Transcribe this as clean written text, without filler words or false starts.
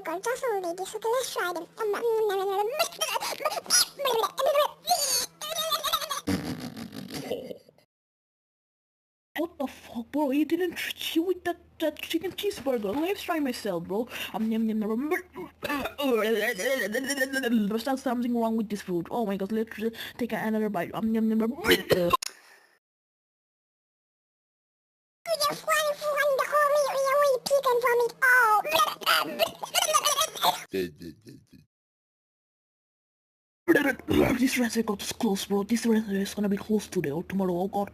𝕤𝕤𝕬𝔼𝔻 𝕸𝕐𝕬𝕬 What the fuck, bro? He didn't chew with that chicken cheeseburger. Let's try myself, bro. There's not something wrong with this food. Oh my god, let's take another bite. This restaurant is close, bro. This restaurant is gonna be closed today or tomorrow. Oh god.